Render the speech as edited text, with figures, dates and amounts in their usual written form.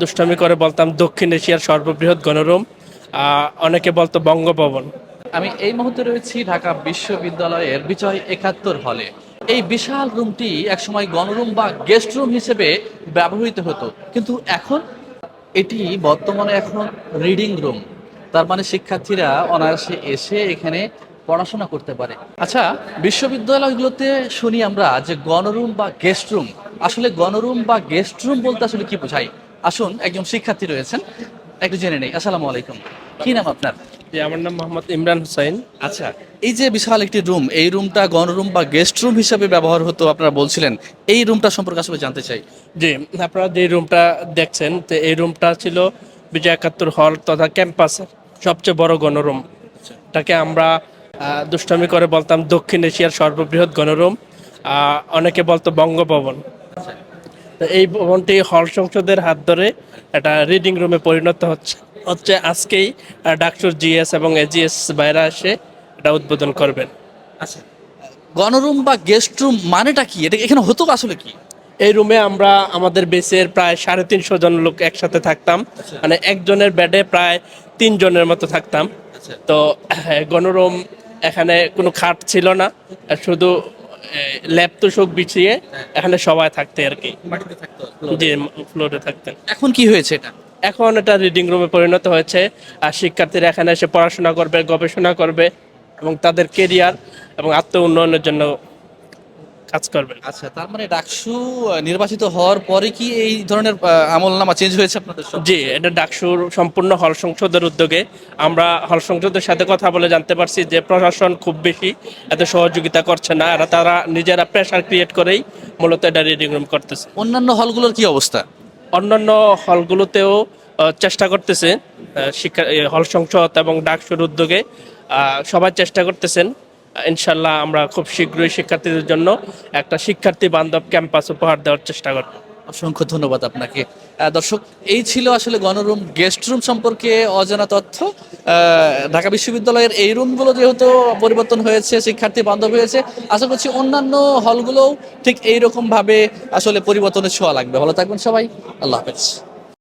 দুষ্টামি করে বলতাম দক্ষিণ এশিয়ার সর্ববৃহৎ গণরুম। অনেকে বলতো বঙ্গভবন। আমি এই মুহূর্তে রয়েছি ঢাকা বিশ্ববিদ্যালয়ের বিজয় ৭১ হলে। এই বিশাল রুমটি একসময় গণরুম বা গেস্ট রুম হিসেবে ব্যবহৃত হতো, কিন্তু এখন এটি বর্তমানে এখন রিডিং রুম। তার মানে শিক্ষার্থীরা অনায়াসে এসে এখানে পড়াশোনা করতে পারে। আচ্ছা, বিশ্ববিদ্যালয়গুলোতে শুনি আমরা যে গণরুম বা গেস্ট রুম, আসলে গণরুম বা গেস্ট রুম বলতে আসলে কি বোঝায়? আসুন, একজন শিক্ষার্থী রয়েছেন, একটু জেনে নেই। আসসালামু আলাইকুম, কি নাম আপনার? যে আমার নাম মোহাম্মদ ইমরান হোসাইন। আচ্ছা, এই যে বিশাল একটি রুম, এই রুমটা গণরুম বা গেস্ট রুম হিসেবে ব্যবহার হতো আপনারা বলছিলেন, এই রুমটা সম্পর্কে আসলে জানতে চাই। জি, আপনারা যে রুমটা দেখছেন, তো এই রুমটা ছিল বিজয় ৭১ হল তথা ক্যাম্পাসের সবচেয়ে বড় গণরুম। এটাকে আমরা দুষ্টামি করে বলতাম দক্ষিণ এশিয়ার সর্ববৃহৎ গণরুম। অনেকে বলতো বঙ্গভবন। তো এই ভবনটি হল সংসদের হাত ধরে একটা রিডিং রুমে পরিণত হচ্ছে হচ্ছে আজকেই ডাকসুর জিএস এবং এজিএস বাইরা এসে এটা উদ্বোধন করবেন। আচ্ছা, গণরুম বা গেস্ট রুম মানেটা কি? এটা এখানে হতো আসলে কি? এই রুমে আমরা আমাদের বেসের প্রায় ৩৫০ জন লোক একসাথে থাকতাম। মানে একজনের বেডে প্রায় ৩ জনের মতো থাকতাম। তো গণরুম, এখানে কোনো খাট ছিল না, শুধু ল্যাপ তোষক বিছিয়ে এখানে সবাই থাকতে আর কি। মাটিতে থাকতো। জি, ফ্লোরে থাকতেন। এখন কি হয়েছে এটা? এখন এটা রিডিং রুমে পরিণত হয়েছে। আর শিক্ষার্থীরা এখানে এসে পড়াশোনা করবে, গবেষণা করবে এবং তাদের কেরিয়ার এবং আত্ম উন্নয়নের জন্য কাজ করবে। আচ্ছা, তার মানে ডাকসু নির্বাচিত হওয়ার পরে কি এই ধরনের আমলনামা চেঞ্জ হয়েছে আপনাদের সব? জি, এটা ডাকসুর সম্পূর্ণ হল সংসদের উদ্যোগে। আমরা হল সংসদের সাথে কথা বলে জানতে পারছি যে প্রশাসন খুব বেশি এত সহযোগিতা করছে না, তারা নিজেরা প্রেশার ক্রিয়েট করেই মূলত এটা রিডিং রুম করতেছে। অন্যান্য হলগুলোর কি অবস্থা? অন্যান্য হলগুলোতেও চেষ্টা করতেছে, শিক্ষা হল সংসদ এবং ডাকসুর উদ্যোগে সবাই চেষ্টা করতেছেন। ইনশাল্লাহ আমরা খুব শীঘ্রই শিক্ষার্থীদের জন্য একটা শিক্ষার্থী বান্ধব ক্যাম্পাস উপহার দেওয়ার চেষ্টা করব। অসংখ্য ধন্যবাদ আপনাকে। দর্শক, এই ছিল আসলে গণরুম গেস্ট রুম সম্পর্কে অজানা তথ্য। ঢাকা বিশ্ববিদ্যালয়ের এই রুমগুলো যেহেতু পরিবর্তন হয়েছে, শিক্ষার্থী বান্ধব হয়েছে, আশা করছি অন্যান্য হলগুলোও ঠিক এইরকম ভাবে আসলে পরিবর্তনের ছোঁয়া লাগবে। ভালো থাকবেন সবাই, আল্লাহ হাফেজ।